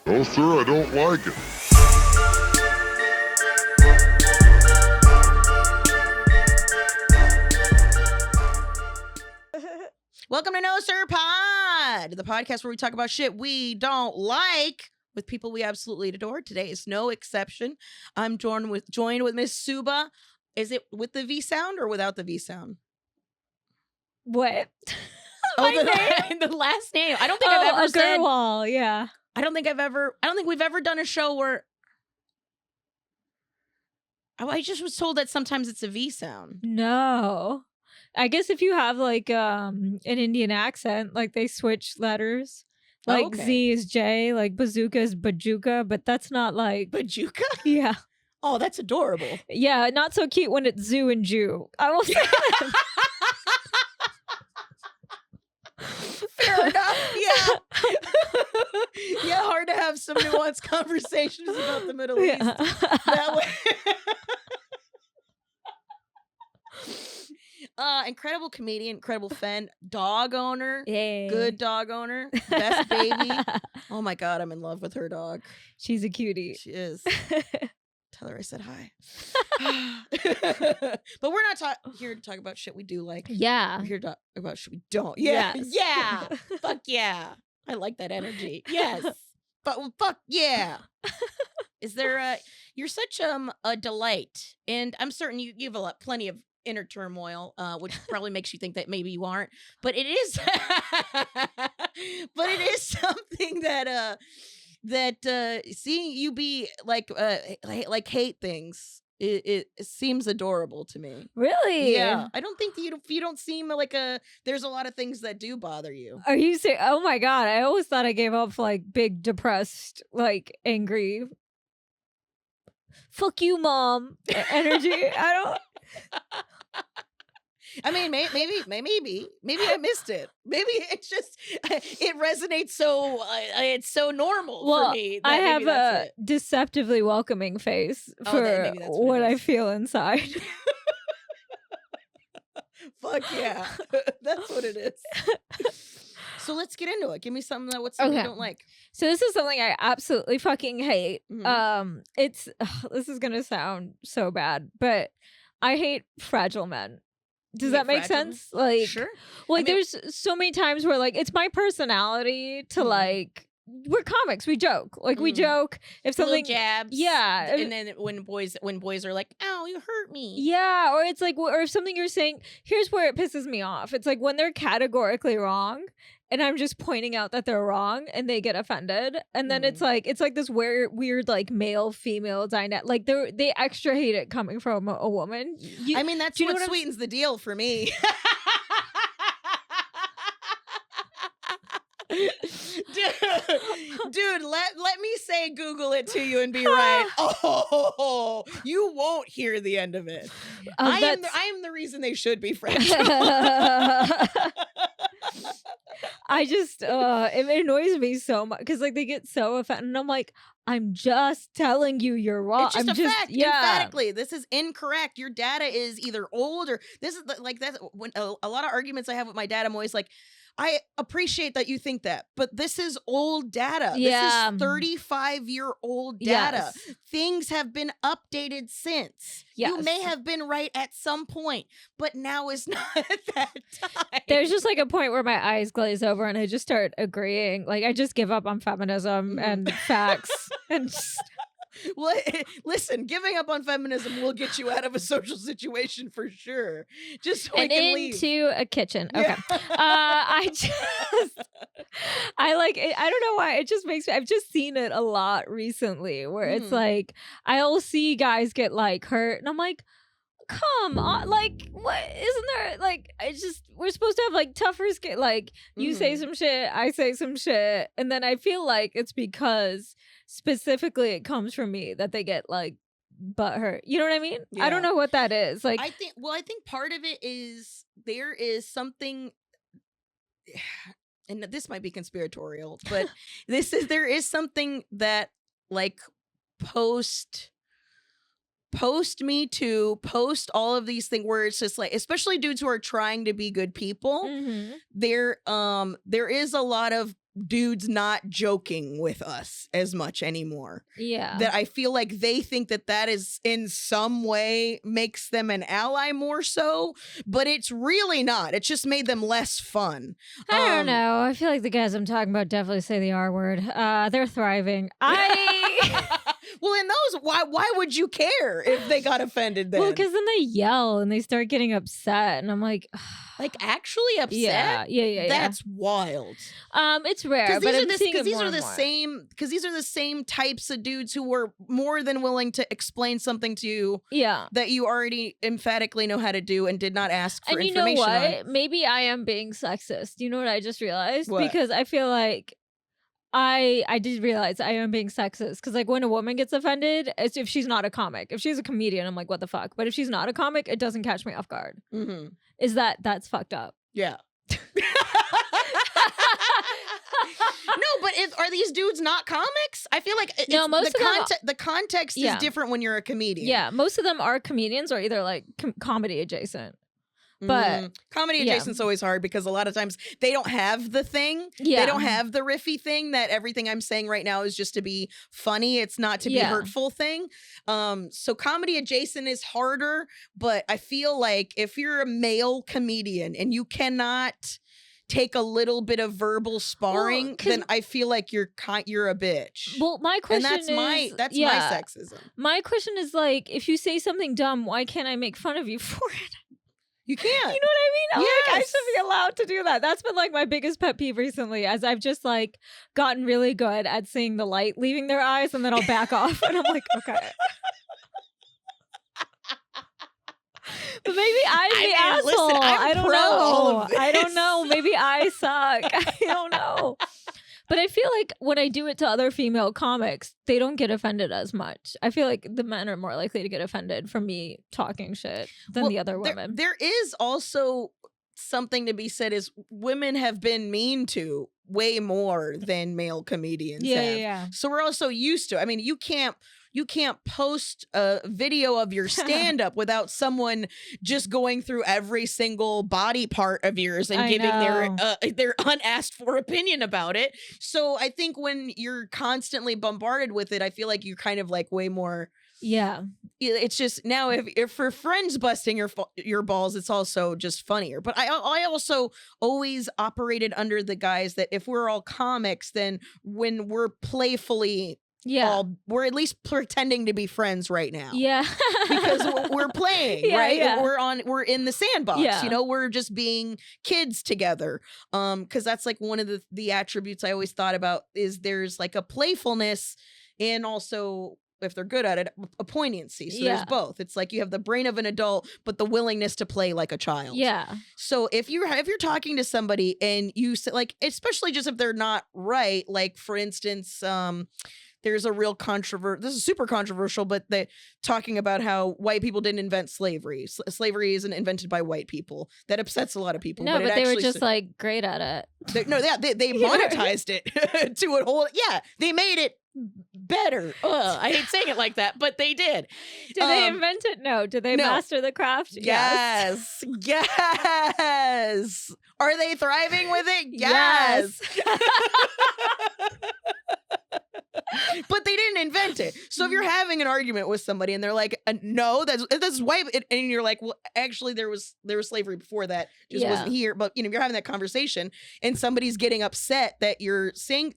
No, sir, I don't like it. Welcome to No Sir Pod, the podcast where we talk about shit we don't like with people we absolutely adore. Today is no exception. I'm joined with Miss Subhah. Is it with the V sound or without the V sound? What? Oh, the last name. I don't think I've ever said. Agarwal, yeah. I don't think we've ever done a show where. I just was told that sometimes it's a V sound. No. I guess if you have like an Indian accent, like they switch letters. Like Z is J, like bazooka is bajuka, but that's not like Bajuka? Yeah. Oh, that's adorable. Yeah, not so cute when it's zoo and Jew. I will say that. Fair enough. Yeah. Yeah, hard to have some nuanced conversations about the Middle East that way. Incredible comedian, incredible fan, dog owner, good dog owner, best baby. Oh my God, I'm in love with her dog. She's a cutie. She is. Tell her I said hi. But we're not here to talk about shit we do like. Yeah. We're here to talk about shit we don't. Yeah. Yes. Yeah. Fuck yeah. I like that energy. Yes. But fuck yeah. Is there you're such a delight, and I'm certain you have plenty of inner turmoil, which probably makes you think that maybe you aren't, but it is something that seeing you be like hate things, it seems adorable to me. Really? Yeah. I don't think that you don't seem like there's a lot of things that do bother you. Are you saying, oh my God, I always thought I gave off like big, depressed, like angry, fuck you, mom energy. I don't. I mean, maybe I missed it. Maybe it's just it resonates so it's so normal for me. I have a deceptively welcoming face for what I feel inside. Fuck yeah, that's what it is. So let's get into it. Give me something you don't like. So this is something I absolutely fucking hate. Mm-hmm. This is gonna sound so bad, but I hate fragile men. Does that make sense? Like, sure. Like, there's so many times where like it's my personality to like. We're comics. We joke. Like we joke if something jabs. Yeah. And then when boys are like, "Ow, you hurt me." Yeah, or it's like, or if something you're saying, here's where it pisses me off. It's like when they're categorically wrong and I'm just pointing out that they're wrong and they get offended. And then it's like this weird like male female dynamic. Like they extra hate it coming from a woman. I mean, that's what sweetens the deal for me. Dude, let me say Google it to you and be right. Oh, you won't hear the end of it. I am the reason they should be friends. I just it annoys me so much because like they get so offended and I'm like, I'm just telling you you're wrong. It's just a fact. Emphatically, this is incorrect. Your data is either old or this is like that's when a lot of arguments I have with my dad. I'm always like, I appreciate that you think that, but this is old data. Yeah. This is 35-year-old data. Yes. Things have been updated since. Yes. You may have been right at some point, but now is not that time. There's just like a point where my eyes glaze over and I just start agreeing. Like I just give up on feminism and facts and just... Well, listen, giving up on feminism will get you out of a social situation for sure. Just so I can leave. Into a kitchen. Okay. Yeah. I like it. I don't know why. It just makes me, I've just seen it a lot recently where it's like, I'll see guys get like hurt and I'm like, come on, like what isn't there like we're supposed to have like tougher skin, like you say some shit, I say some shit, and then I feel like it's because specifically it comes from me that they get like butthurt. You know what I mean? Yeah. I don't know what that is. Like I think part of it is there is something, and this might be conspiratorial, but there is something that like post Me Too, post all of these things where it's just like, especially dudes who are trying to be good people, there is a lot of dudes not joking with us as much anymore. Yeah. That I feel like they think that is in some way makes them an ally more so, but it's really not. It's just made them less fun. I don't know. I feel like the guys I'm talking about definitely say the R word. They're thriving. Well, in those, why would you care if they got offended then? Well, because then they yell and they start getting upset, and I'm like, actually upset? Yeah. That's wild. It's rare, but I'm seeing it these more are and the more. same. Because these are the same types of dudes who were more than willing to explain something to you. Yeah. That you already emphatically know how to do and did not ask for information. And you know what? Maybe I am being sexist. You know what I just realized? What? Because I feel like I did realize I am being sexist, because like when a woman gets offended, it's if she's not a comic. If she's a comedian, I'm like, what the fuck? But if she's not a comic, it doesn't catch me off guard. Mm-hmm. That's fucked up. Yeah. No, but are these dudes not comics? I feel like most of them the context is different when you're a comedian. Yeah, most of them are comedians or either like comedy adjacent. But comedy adjacent's always hard because a lot of times they don't have the thing. Yeah. They don't have the riffy thing that everything I'm saying right now is just to be funny. It's not to be hurtful thing. So comedy adjacent is harder, but I feel like if you're a male comedian and you cannot take a little bit of verbal sparring, then I feel like you're a bitch. Well, my question that's my sexism. My question is like, if you say something dumb, why can't I make fun of you for it? You can't. You know what I mean? I'm yes. like, I should be allowed to do that. That's been like my biggest pet peeve recently, as I've just like gotten really good at seeing the light leaving their eyes, and then I'll back off, and I'm like, okay. But maybe I'm the asshole. Listen, I don't know. All of this. I don't know. Maybe I suck. I don't know. But I feel like when I do it to other female comics, they don't get offended as much. I feel like the men are more likely to get offended from me talking shit than the other women. There is also something to be said is women have been mean to way more than male comedians have. Yeah. So we're also used to. I mean, you can't post a video of your stand-up without someone just going through every single body part of yours and giving their unasked for opinion about it. So I think when you're constantly bombarded with it, I feel like you're kind of like way more. Yeah. It's just now if for friends busting your balls, it's also just funnier. But I also always operated under the guise that if we're all comics, then when we're playfully we're at least pretending to be friends right now. Yeah. Because we're playing, right? Yeah. We're in the sandbox. Yeah. You know, we're just being kids together. Because that's like one of the attributes I always thought about is there's like a playfulness and also, if they're good at it, a poignancy. So there's both. It's like you have the brain of an adult, but the willingness to play like a child. Yeah. So if you're talking to somebody and you say, like, especially just if they're not right, like for instance, there's a real this is super controversial, but they're talking about how white people didn't invent slavery. Slavery isn't invented by white people. That upsets a lot of people. No, but they were just like great at it. They monetized it to a whole. Yeah, they made it better. I hate saying it like that, but they did. Did they invent it? No. Did they master the craft? Yes. Yes. Are they thriving with it? Yes. But they didn't invent it. So if you're having an argument with somebody and they're like, no, that's white, and you're like, well, actually there was slavery before that, just wasn't here. But you know, you're having that conversation and somebody's getting upset that you're saying,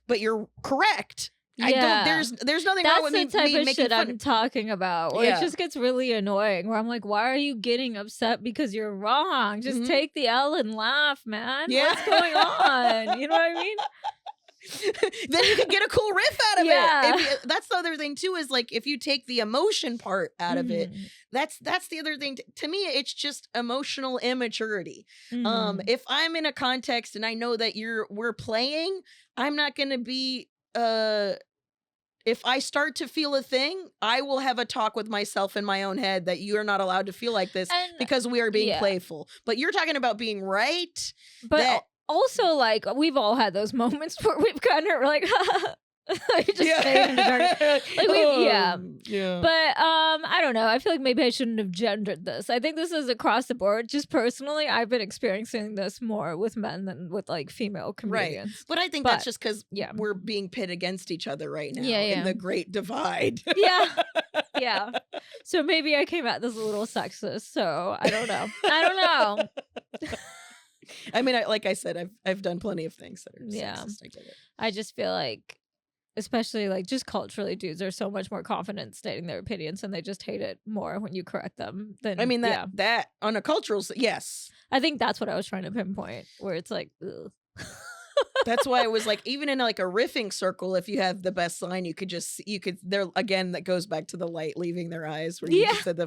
but you're correct. There's nothing wrong with me. That's the type of shit I'm talking about. Where it just gets really annoying. Where I'm like, why are you getting upset because you're wrong? Just take the L and laugh, man. Yeah. What's going on? You know what I mean? Then you can get a cool riff out of it. That's the other thing too, is like if you take the emotion part out of it, that's the other thing. To me, it's just emotional immaturity. If I'm in a context and I know that we're playing, I'm not gonna be if I start to feel a thing, I will have a talk with myself in my own head that you are not allowed to feel like this because we are being playful. But you're talking about being right. But also, like, we've all had those moments where we've kind of like, Like, just fade into darkness. Like, yeah. Yeah. But I don't know. I feel like maybe I shouldn't have gendered this. I think this is across the board. Just personally, I've been experiencing this more with men than with like female comedians. Right. But I think that's just because yeah. we're being pit against each other right now Yeah, in the great divide. Yeah. Yeah. So maybe I came at this a little sexist. So I don't know. I don't know. I mean, like I said, I've done plenty of things that are Yeah. sexist. I get it. I just feel like, especially like just culturally, dudes are so much more confident stating their opinions, and they just hate it more when you correct them. Than I mean, that on a cultural, yes. I think that's what I was trying to pinpoint, where it's like, ugh. That's why it was like, even in like a riffing circle, if you have the best line, you could there again, that goes back to the light leaving their eyes, where you just said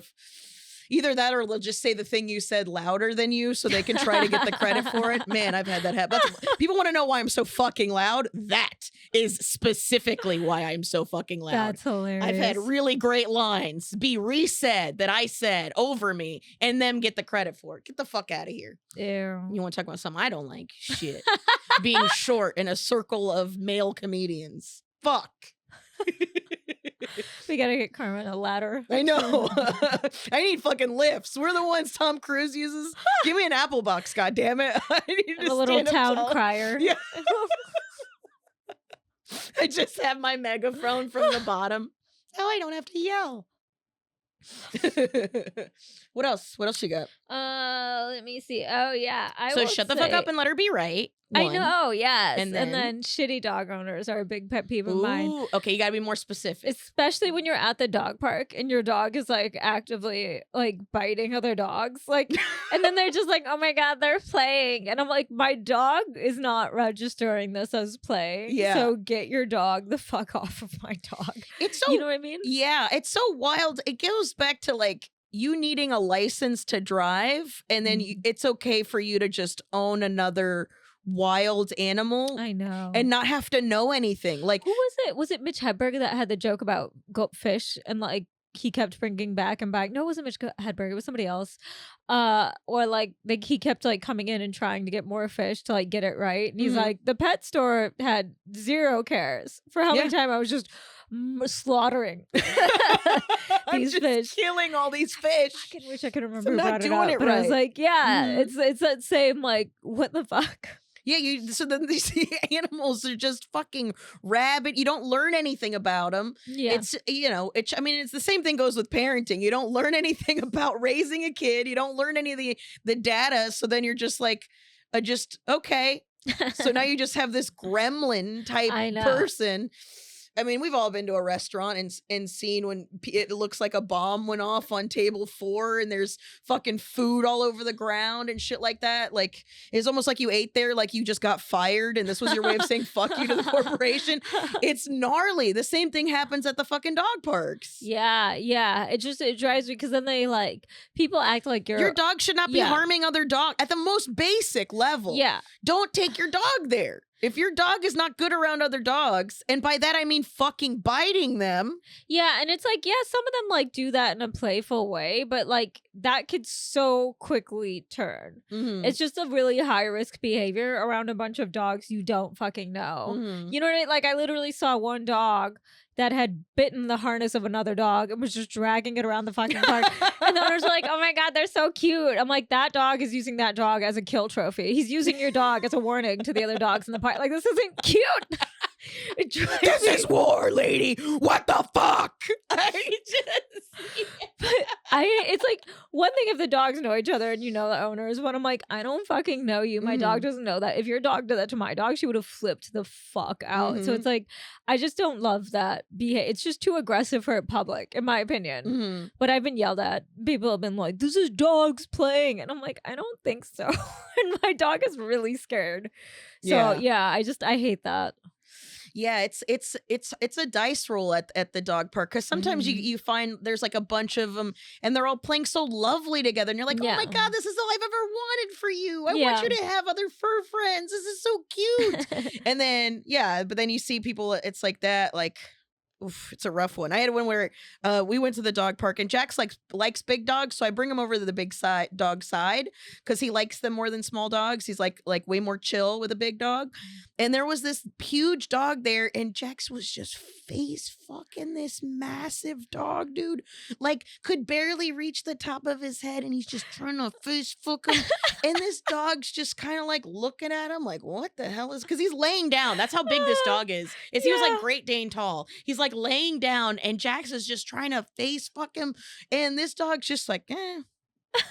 either that or they'll just say the thing you said louder than you so they can try to get the credit for it. Man, I've had that happen. People want to know why I'm so fucking loud. That is specifically why I'm so fucking loud. That's hilarious. I've had really great lines be resaid that I said over me and them get the credit for it. Get the fuck out of here. Ew. You want to talk about something I don't like? Shit. Being short in a circle of male comedians. Fuck. We gotta get Carmen a ladder. I know. I need fucking lifts. We're the ones Tom Cruise uses. Give me an apple box, goddammit. I need I'm a little town crier. Yeah. I just have my megaphone from the bottom. Now I don't have to yell. What else? What else you got? Let me see. Oh yeah. So shut the fuck up and let her be right. I know, yes. And then shitty dog owners are a big pet peeve of mine. Okay, you gotta be more specific. Especially when you're at the dog park and your dog is like actively like biting other dogs. Like, and then they're just like, oh my God, they're playing. And I'm like, my dog is not registering this as play. Yeah. So get your dog the fuck off of my dog. It's so, you know what I mean? Yeah, it's so wild. It goes back to like you needing a license to drive, and then it's okay for you to just own another wild animal. I know. And not have to know anything. Like, who was it? Was it Mitch Hedberg that had the joke about gulp fish and like he kept bringing back and back? No, it wasn't Mitch Hedberg. It was somebody else. Or like he kept like coming in and trying to get more fish to like get it right. And he's like, the pet store had zero cares for how many time I was just slaughtering these fish, killing all these fish. I fucking wish I could remember I'm not about doing it, it but right. I was like, yeah, it's that same like, what the fuck. Yeah, so then these animals are just fucking rabid. You don't learn anything about them. Yeah. It's, I mean, it's the same thing goes with parenting. You don't learn anything about raising a kid. You don't learn any of the data. So then you're just like, okay. So now you just have this gremlin type person. I mean, we've all been to a restaurant and seen when it looks like a bomb went off on table 4 and there's fucking food all over the ground and shit like that. Like, it's almost like you ate there like you just got fired and this was your way of saying fuck you to the corporation. It's gnarly. The same thing happens at the fucking dog parks. Yeah. It drives me because then they like, people act like your dog should not be harming other dogs at the most basic level. Yeah. Don't take your dog there. If your dog is not good around other dogs, and by that I mean fucking biting them. Yeah, and it's like, some of them like do that in a playful way, but like that could so quickly turn. Mm-hmm. It's just a really high risk behavior around a bunch of dogs you don't fucking know. Mm-hmm. You know what I mean? Like I literally saw one dog that had bitten the harness of another dog and was just dragging it around the fucking park. And the owners were like, oh my God, they're so cute. I'm like, that dog is using that dog as a kill trophy. He's using your dog as a warning to the other dogs in the park. Like, this isn't cute. This is war, lady. What the fuck? It's like one thing if the dogs know each other and you know the owners, but I'm like, I don't fucking know you. My dog doesn't know that. If your dog did that to my dog, she would have flipped the fuck out. So it's like, I just don't love that behavior. It's just too aggressive for public, in my opinion. But I've been yelled at. People have been like, this is dogs playing. And I'm like, I don't think so. And my dog is really scared. So I hate that. Yeah, it's a dice roll at the dog park because sometimes you find there's like a bunch of them and they're all playing so lovely together and you're like, oh my God, this is all I've ever wanted for you. I want you to have other fur friends. This is so cute. And then but then you see people, it's like that, like, it's a rough one. I had one where we went to the dog park, and Jax likes big dogs, so I bring him over to the big dog side because he likes them more than small dogs. He's like way more chill with a big dog. And there was this huge dog there, and Jax was just face fucking this massive dog, dude. Like, could barely reach the top of his head, and he's just trying to face fuck him. And this dog's just kind of like looking at him like, what the hell is, because he's laying down. That's how big this dog is. He was like Great Dane tall. He's like laying down, and Jax is just trying to face fuck him. And this dog's just like,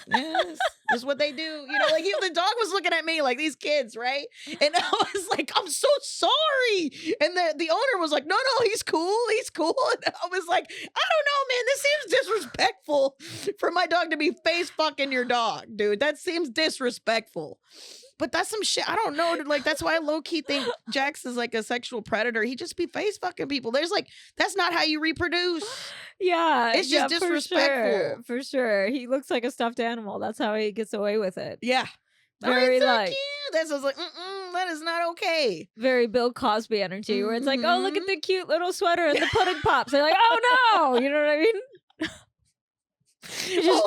this is what they do. You know, like the dog was looking at me like these kids, right? And I was like, I'm so sorry. And the owner was like, no, he's cool. He's cool. And I was like, I don't know, man. This seems disrespectful for my dog to be face fucking your dog, dude. That seems disrespectful. But that's some shit. I don't know. Like, that's why I low-key think Jax is like a sexual predator. He just be face fucking people. There's like, that's not how you reproduce. Yeah. It's just disrespectful. For sure. He looks like a stuffed animal. That's how he gets away with it. Yeah. Very so like cute. That's like, that is not okay. Very Bill Cosby energy, where it's like, oh, look at the cute little sweater and the pudding pops. They're like, oh no, you know what I mean?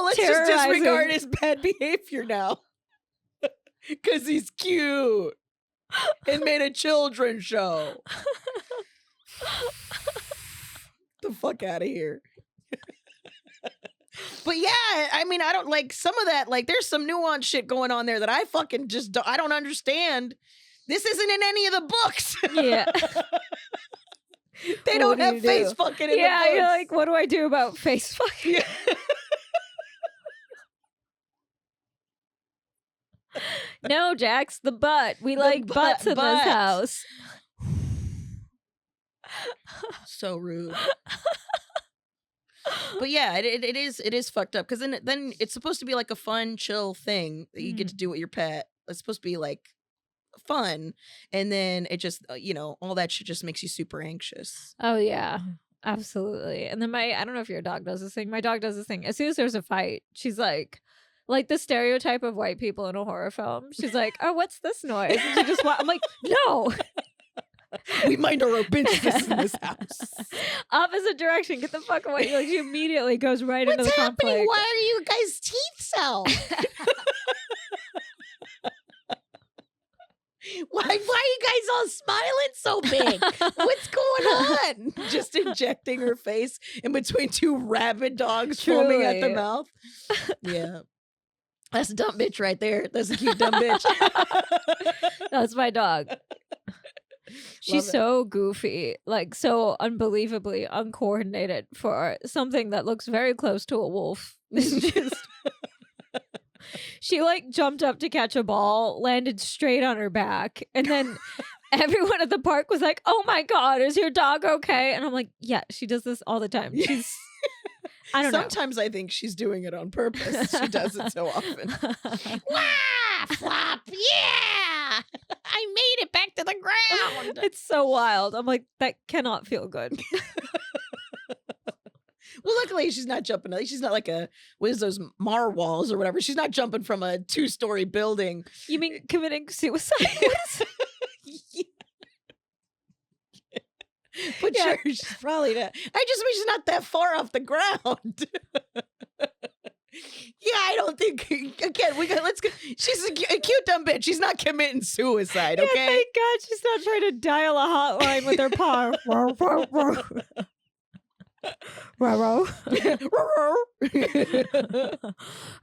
Let's just disregard his bad behavior now. Because he's cute and made a children's show. The fuck out of here. But yeah, I mean, I don't like some of that. Like, there's some nuanced shit going on there that I fucking just I don't understand. This isn't in any of the books. Yeah. They don't have face fucking in the books. Yeah, you're like, what do I do about face fucking? Yeah. No, Jax, the butt. We like butts in this house. So rude. But yeah, it is fucked up because then it's supposed to be like a fun, chill thing that you get to do with your pet. It's supposed to be like fun, and then it just all that shit just makes you super anxious. Oh yeah, absolutely. And then I don't know if your dog does this thing. My dog does this thing. As soon as there's a fight, she's like the stereotype of white people in a horror film. She's like, oh, what's this noise? And she just I'm like, no. We mind our own business in this house. Opposite direction. Get the fuck away. Like, she immediately goes right into the conflict. What's happening? Why are you guys' teeth so? Why are you guys all smiling so big? What's going on? Just injecting her face in between two rabid dogs foaming at the mouth. Yeah. That's a dumb bitch right there. That's a cute dumb bitch. That's my dog. She's so goofy, like so unbelievably uncoordinated for something that looks very close to a wolf. It's just she like jumped up to catch a ball, landed straight on her back, and then everyone at the park was like, "Oh my god, is your dog okay?" And I'm like, "Yeah, she does this all the time. She's I don't know. Sometimes I think she's doing it on purpose. She does it so often." Wah! Flop! Yeah! I made it back to the ground. It's so wild. I'm like, that cannot feel good. Well, luckily she's not jumping. She's not like what is those Marwals or whatever. She's not jumping from a 2-story building. You mean committing suicide? Yeah. But sure, she's probably not. I just mean she's not that far off the ground. Yeah, I don't think. Again, let's go. She's a cute dumb bitch. She's not committing suicide. Okay. Yeah, thank God she's not trying to dial a hotline with her paw.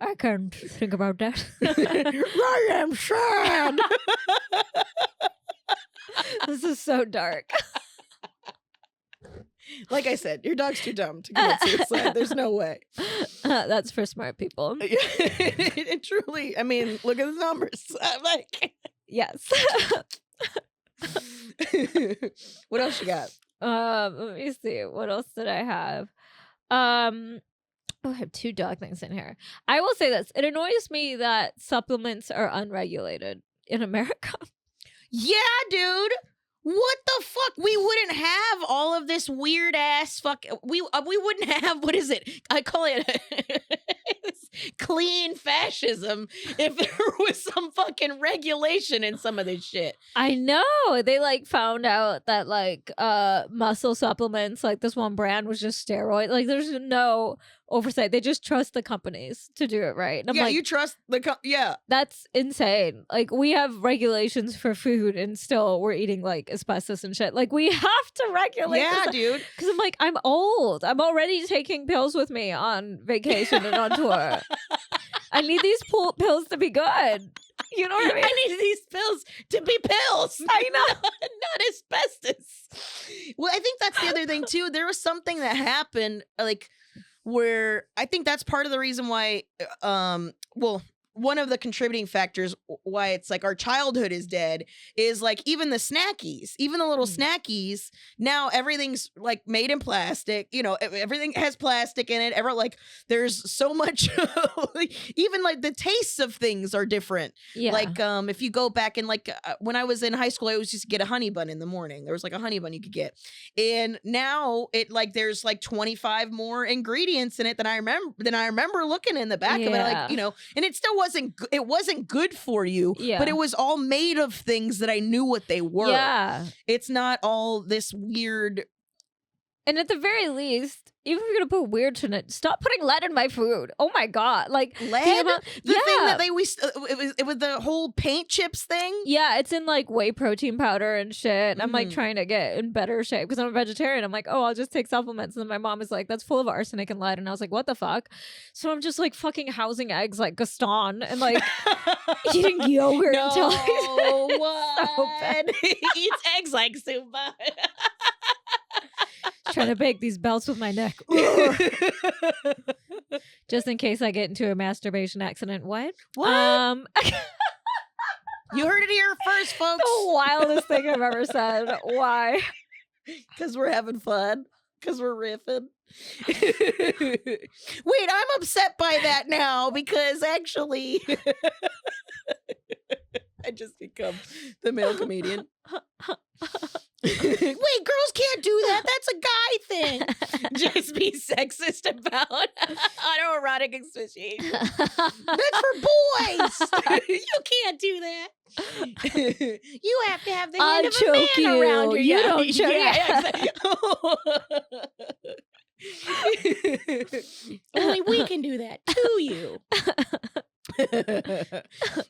I can't think about that. I am sad. This is so dark. Like I said, your dog's too dumb to commit suicide. There's no way. That's for smart people. It truly, I mean, look at the numbers. I'm like, yes. What else you got? Let me see. What else did I have? I have 2 dog things in here. I will say this. It annoys me that supplements are unregulated in America. Yeah, dude. What the fuck? We wouldn't have all of this weird ass fuck. We wouldn't have, what is it? I call it clean fascism if there was some fucking regulation in some of this shit. I know. They like found out that like muscle supplements, like this one brand was just steroid. Like there's no oversight. They just trust the companies to do it right. And I'm like, you trust the yeah. That's insane. Like we have regulations for food and still we're eating like asbestos and shit. Like we have to regulate. Yeah, dude. Because I'm like, I'm old. I'm already taking pills with me on vacation and on tour. I need these pills to be good. You know what I mean? I need these pills to be pills. I know. Not asbestos. Well, I think that's the other thing too. There was something that happened like where I think that's part of the reason why one of the contributing factors why it's like our childhood is dead is like even the snackies, even the little snackies, now everything's like made in plastic, you know, everything has plastic in it. Like there's so much, even like the tastes of things are different. Yeah. Like if you go back and like when I was in high school, I always used to get a honey bun in the morning. There was like a honey bun you could get. And now it like there's like 25 more ingredients in it than I remember looking in the back of it, like, you know, and it still wasn't good for you, but it was all made of things that I knew what they were. Yeah. It's not all this weird. And at the very least, even if you're gonna put weird in it, stop putting lead in my food. Oh my god, like lead. The thing that it was the whole paint chips thing. Yeah, it's in like whey protein powder and shit. I'm like trying to get in better shape because I'm a vegetarian. I'm like, oh, I'll just take supplements. And then my mom is like, that's full of arsenic and lead. And I was like, what the fuck? So I'm just like fucking housing eggs like Gaston and like eating yogurt until what? So bad. He eats eggs like Subhah. Trying to bake these belts with my neck. Just in case I get into a masturbation accident. What? You heard it here first, folks. The wildest thing I've ever said. Why? Because we're having fun. Because we're riffing. Wait, I'm upset by that now because actually I just become the male comedian. Wait, girls can't do that. That's a guy thing. Just be sexist about autoerotic asphyxiation. That's for boys. You can't do that. You have to have the hand of a man around you. You don't choke. Yeah, exactly. Only we can do that to you.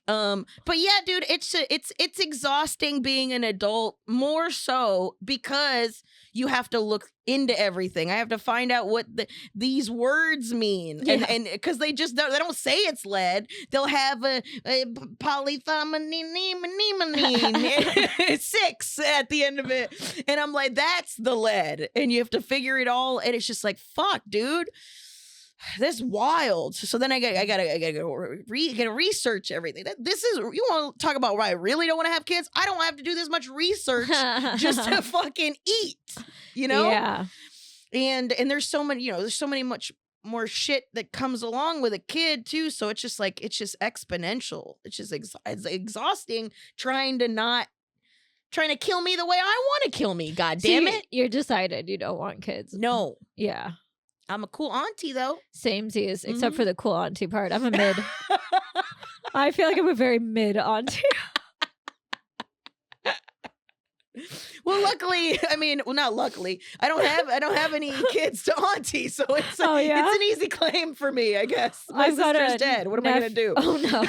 But yeah, dude, it's exhausting being an adult, more so because you have to look into everything. I have to find out what these words mean, and because they don't say it's lead. They'll have a polythomanine 6 at the end of it, and I'm like, that's the lead, and you have to figure it all, and it's just like, fuck, dude. This is wild. So then I gotta go research everything. This is, you want to talk about why I really don't want to have kids? I don't have to do this much research just to fucking eat, you know? Yeah. And there's so many, there's so many much more shit that comes along with a kid too. So it's just like, it's just exponential. It's just it's exhausting trying to kill me the way I want to kill me. God damn it. You're decided you don't want kids. No. Yeah. I'm a cool auntie, though. Samesies, except for the cool auntie part. I'm a mid. I feel like I'm a very mid auntie. Well, luckily, not luckily. I don't have any kids to auntie, so it's it's an easy claim for me, I guess. My sister's dead. What am I gonna do? Oh no.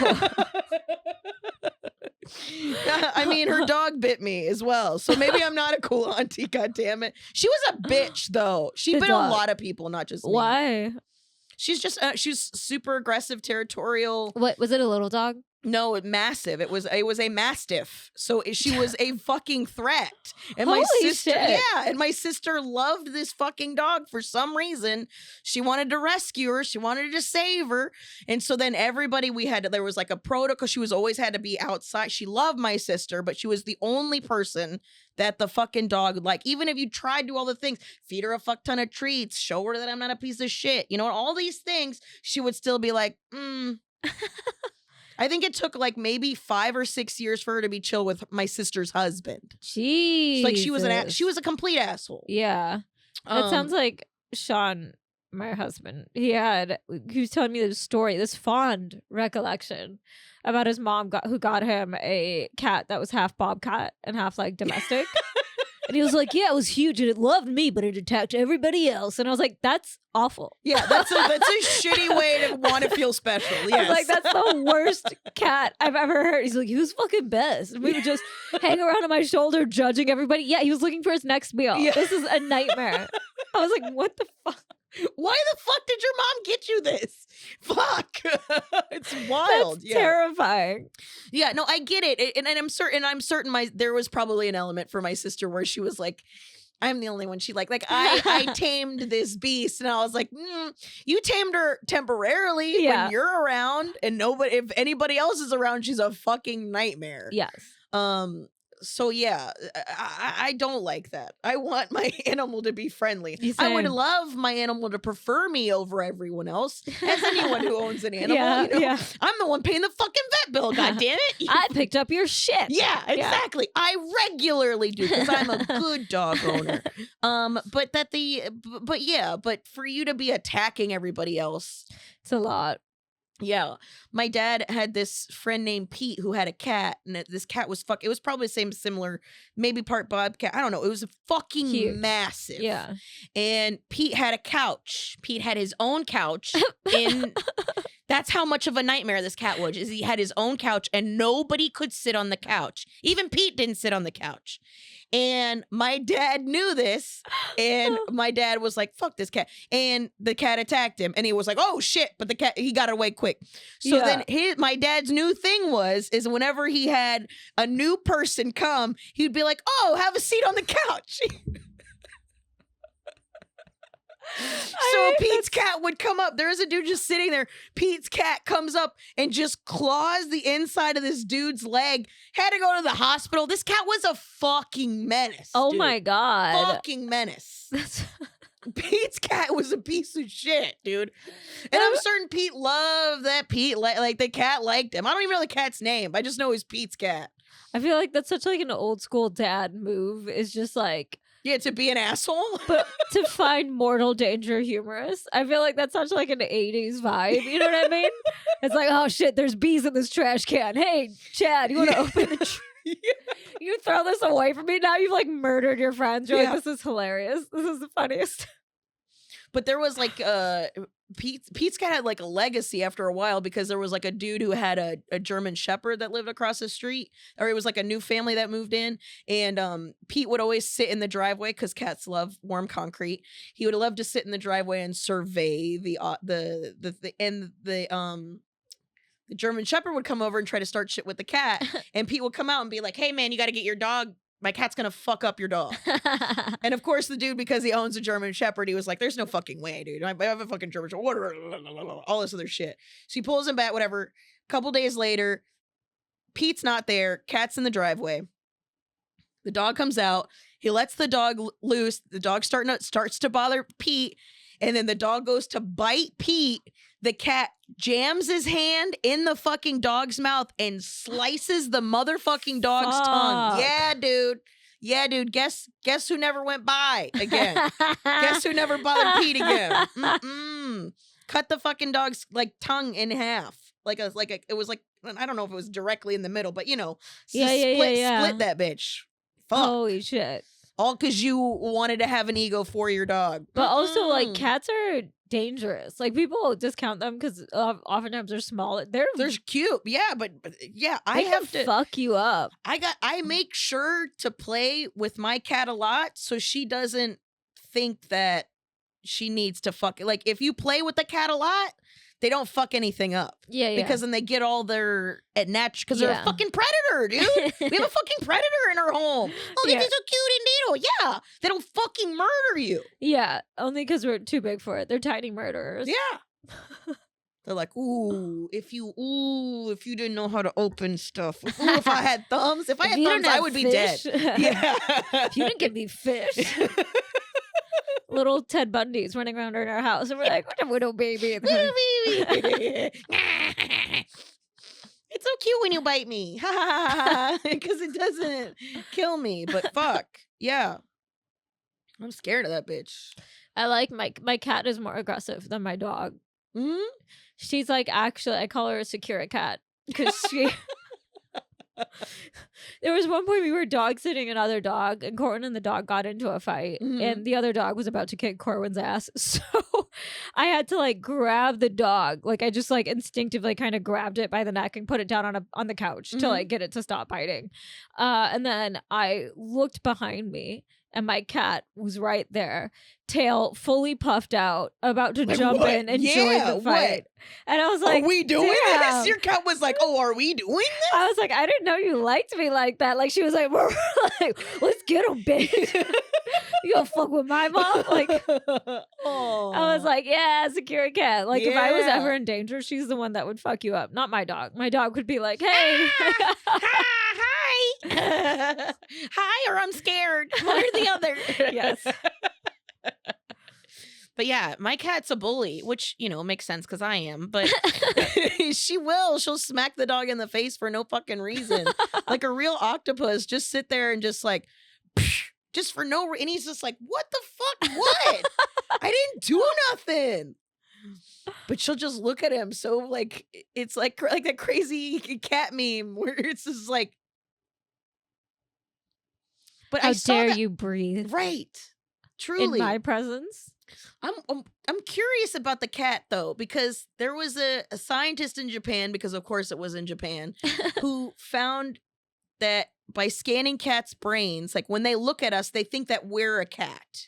Her dog bit me as well, so maybe I'm not a cool auntie. God damn it! She was a bitch, though. She bit a lot of people, not just me. Why? She's just she's super aggressive, territorial. What was it? A little dog? No, massive. It was a mastiff. So she was a fucking threat. And Holy my sister, shit. and my sister loved this fucking dog for some reason. She wanted to rescue her. She wanted to save her. And so then there was like a protocol. She was always had to be outside. She loved my sister, but she was the only person that the fucking dog would like. Even if you tried to do all the things, feed her a fuck ton of treats, show her that I'm not a piece of shit, all these things, she would still be like, I think it took like maybe 5 or 6 years for her to be chill with my sister's husband. Jeez. Like she was a complete asshole. Yeah. That sounds like Sean my husband, he was telling me this story, this fond recollection about his mom who got him a cat that was half bobcat and half like domestic. And he was like, yeah, it was huge and it loved me, but it attacked everybody else. And I was like, that's awful. Yeah, that's a shitty way to want to feel special. Yes. I was like, that's the worst cat I've ever heard. He's like, he was fucking best. And we would just hang around on my shoulder judging everybody. Yeah, he was looking for his next meal. Yeah. This is a nightmare. I was like, what the fuck? Why the fuck did your mom get you this? Fuck. It's wild. That's terrifying. Yeah, no, I get it. And I'm certain there was probably an element for my sister where she was like, I'm the only one she liked. Like, I tamed this beast. And I was like, you tamed her temporarily when you're around. And if anybody else is around, she's a fucking nightmare. Yes. So yeah, I don't like that. I want my animal to be friendly. Same. I would love my animal to prefer me over everyone else. As anyone who owns an animal, I'm the one paying the fucking vet bill. God damn it! I picked up your shit. Yeah, exactly. I regularly do because I'm a good dog owner. But for you to be attacking everybody else, it's a lot. Yeah, my dad had this friend named Pete who had a cat, and this cat was it was probably the similar, maybe part bobcat. I don't know. It was fucking huge. Massive. Yeah. And Pete had a couch. Pete had his own couch. That's how much of a nightmare this cat was. Is he had his own couch, and nobody could sit on the couch. Even Pete didn't sit on the couch. And my dad knew this, and my dad was like, fuck this cat. And the cat attacked him, and he was like, oh shit, but the cat, he got away quick. So then my dad's new thing is whenever he had a new person come, he'd be like, oh, have a seat on the couch. So Pete's cat would come up. There is a dude just sitting there. Pete's cat comes up and just claws the inside of this dude's leg. Had to go to the hospital. This cat was a fucking menace. Oh my God. Fucking menace. Pete's cat was a piece of shit, dude. And I'm certain Pete loved that Pete. Like the cat liked him. I don't even know the cat's name. I just know he's Pete's cat. I feel like that's such like an old school dad move. Is just like, yeah, to be an asshole. But to find mortal danger humorous. I feel like that's such like an 80s vibe. You know what I mean? It's like, oh shit, there's bees in this trash can. Hey, Chad, you want to open the You throw this away from me? Now you've like murdered your friends. You're like, this is hilarious. This is the funniest. But there was like Pete's cat had like a legacy after a while because there was like a dude who had a German Shepherd that lived across the street, or it was like a new family that moved in, and Pete would always sit in the driveway because cats love warm concrete. He would love to sit in the driveway and survey the German Shepherd would come over and try to start shit with the cat, and Pete would come out and be like, "Hey man, you got to get your dog. My cat's gonna fuck up your dog." And of course, the dude, because he owns a German Shepherd, he was like, "There's no fucking way, dude. I have a fucking German Shepherd." All this other shit. So he pulls him back, whatever. Couple days later, Pete's not there. Cat's in the driveway. The dog comes out. He lets the dog loose. The dog starts to bother Pete. And then the dog goes to bite Pete. The cat jams his hand in the fucking dog's mouth and slices the motherfucking dog's tongue. Yeah, dude. Yeah, dude. Guess who never went by again? Guess who never bothered Pete again? Cut the fucking dog's like tongue in half. It was like, I don't know if it was directly in the middle, but you know, split that bitch. Fuck. Holy shit. All because you wanted to have an ego for your dog. But also, like, cats are dangerous. Like, people discount them because oftentimes they're small. They're cute. Yeah, but yeah, I have to fuck you up. I make sure to play with my cat a lot so she doesn't think that she needs to fuck. Like, if you play with the cat a lot, they don't fuck anything up. Yeah. Because then they get all their because they're a fucking predator, dude. We have a fucking predator in our home. Oh, they're so cute and needle. Yeah. They don't fucking murder you. Yeah. Only because we're too big for it. They're tiny murderers. Yeah. They're like, if you didn't know how to open stuff. Ooh, if I had thumbs. If I had thumbs, I would be dead. Yeah. If you didn't give me fish. Little Ted Bundys running around in our house, and we're like, what a little baby. Little baby. It's so cute when you bite me. Because it doesn't kill me. But fuck. Yeah. I'm scared of that bitch. I like my cat is more aggressive than my dog. Mm? She's like, actually, I call her a secure cat because she. There was one point we were dog sitting another dog, and Corwin and the dog got into a fight, and the other dog was about to kick Corwin's ass. So I had to like grab the dog, like I just like instinctively kind of grabbed it by the neck and put it down on the couch to like get it to stop biting. And then I looked behind me, and my cat was right there, tail fully puffed out, about to jump in and join the fight. And I was like, are we doing this? Your cat was like, oh, are we doing this? I was like, I didn't know you liked me like that. Like, she was like, let's get him, bitch. You gonna fuck with my mom? Like, I was like, yeah, secure cat. Like, if I was ever in danger, she's the one that would fuck you up. Not my dog. My dog would be like, hey. Hi. Hi, or I'm scared. One or the other. Yes. But yeah, my cat's a bully, which, you know, makes sense because I am. But she'll smack the dog in the face for no fucking reason. Like a real octopus, just sit there and just like, just for no reason. And he's just like, what the fuck? What? I didn't do nothing. But she'll just look at him. So like, it's like that crazy cat meme where it's just like, but how I saw dare that, you breathe? Right. Truly. In my presence? I'm curious about the cat though, because there was a scientist in Japan, because of course it was in Japan, who found that by scanning cats' brains, like when they look at us, they think that we're a cat.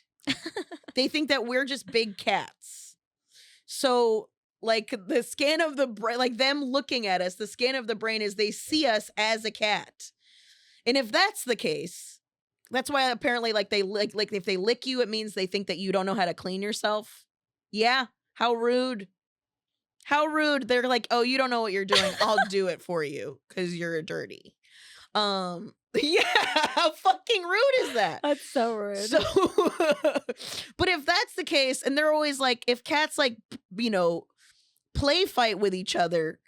They think that we're just big cats. So like the scan of the brain, like them looking at us, the scan of the brain is they see us as a cat. And if that's the case, that's why apparently like they like if they lick you, it means they think that you don't know how to clean yourself. Yeah. How rude. How rude. They're like, oh, you don't know what you're doing. I'll do it for you because you're dirty. Yeah. How fucking rude is that? That's so rude. So, but if that's the case, and they're always like, if cats like, you know, play fight with each other,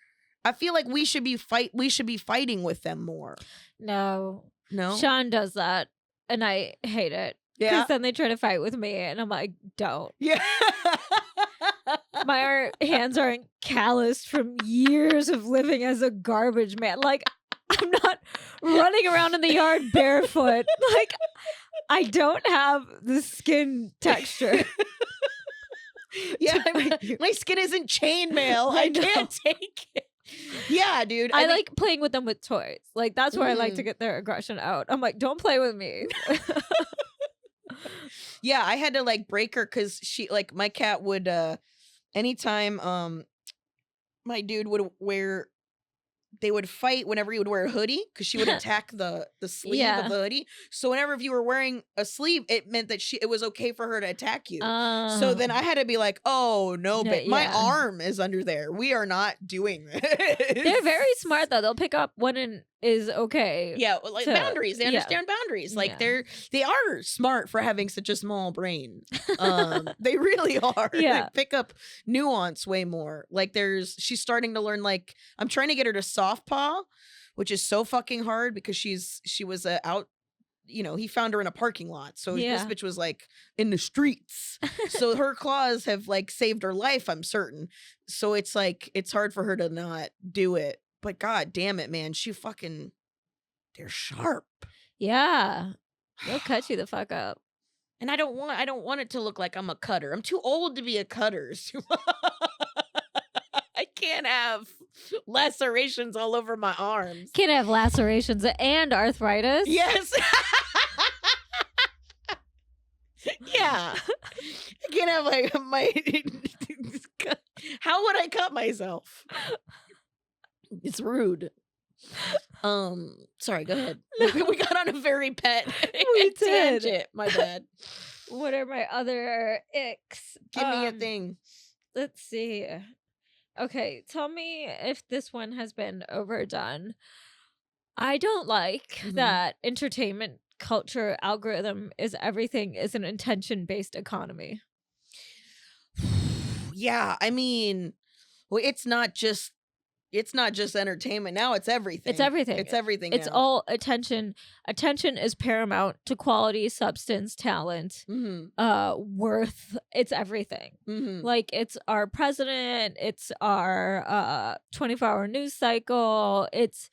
I feel like we should be fighting with them more. No. No. Sean does that, and I hate it. Yeah. Because then they try to fight with me, and I'm like, don't. Yeah. My hands are calloused from years of living as a garbage man. Like, I'm not running around in the yard barefoot. Like, I don't have the skin texture. Yeah, my skin isn't chainmail. I can't take it. Yeah, dude. I like playing with them with toys. Like, that's where I like to get their aggression out. I'm like, don't play with me. Yeah, I had to like break her because she like my cat would anytime my dude would wear, they would fight whenever he would wear a hoodie because she would attack the sleeve of the hoodie. So whenever if you were wearing a sleeve, it meant that it was okay for her to attack you. So then I had to be like, oh no, my arm is under there. We are not doing this. They're very smart though. They'll pick up when it is okay. Yeah, like boundaries. They understand boundaries. Like they are smart for having such a small brain. They really are. Yeah. They pick up nuance way more. Like she's starting to learn, like I'm trying to get her to soft paw, which is so fucking hard because she was out, you know, he found her in a parking lot. So this bitch was like in the streets. So her claws have like saved her life, I'm certain. So it's like it's hard for her to not do it. But god damn it, man, they're sharp. Yeah. They'll cut you the fuck up. And I don't want it to look like I'm a cutter. I'm too old to be a cutter. I can't have lacerations all over my arms. Can't have lacerations and arthritis. Yes. Yeah. I can't have like my how would I cut myself? It's rude. Sorry, go ahead. We got on a very pet tangent. My bad. What are my other icks? Give me a thing. Let's see. Okay, tell me if this one has been overdone. I don't like that entertainment culture algorithm is everything is an intention-based economy. Yeah, I mean, well, it's not just it's not just entertainment now, it's everything. It's everything. It's everything. It's now. all attention. Attention is paramount to quality, substance, talent, worth. It's everything. Like, it's our president, it's our 24-hour news cycle, it's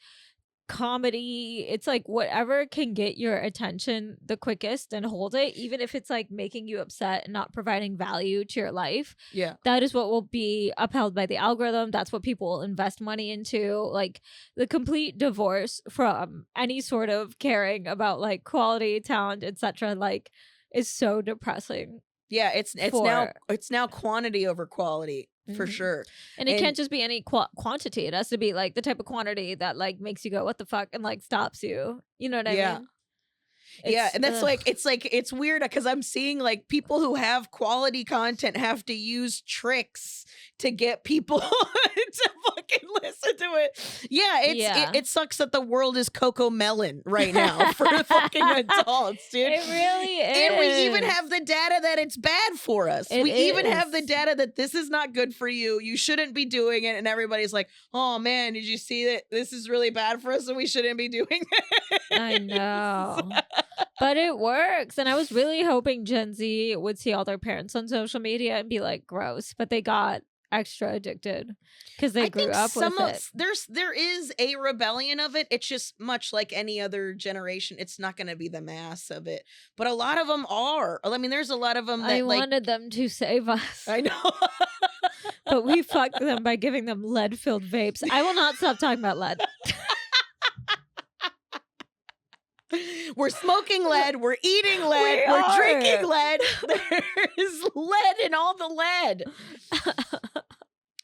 comedy, it's like whatever can get your attention the quickest and hold it, even if it's like making you upset and not providing value to your life. Yeah, that is what will be upheld by the algorithm. That's what people will invest money into. Like, the complete divorce from any sort of caring about like quality, talent, etc., like, is so depressing. Yeah, it's now quantity over quality for sure. And it can't just be any quantity. It has to be like the type of quantity that like makes you go, what the fuck, and like stops you. You know what I mean? Yeah, and that's it's weird because I'm seeing like people who have quality content have to use tricks to get people to fucking listen to it. Yeah, it sucks that the world is Coco Melon right now for fucking adults, dude. It really is. And we even have the data that it's bad for us. We even have the data that this is not good for you. You shouldn't be doing it. And everybody's like, oh man, did you see that this is really bad for us and we shouldn't be doing it? I know. But it works. And I was really hoping Gen Z would see all their parents on social media and be like, gross. But they got extra addicted because they grew up with it. There is a rebellion of it. It's just much like any other generation. It's not going to be the mass of it. But a lot of them are. I mean, there's a lot of them that I wanted them to save us. I know. But we fucked them by giving them lead-filled vapes. I will not stop talking about lead. We're smoking lead. We're eating lead. We're drinking lead. There's lead in all the lead.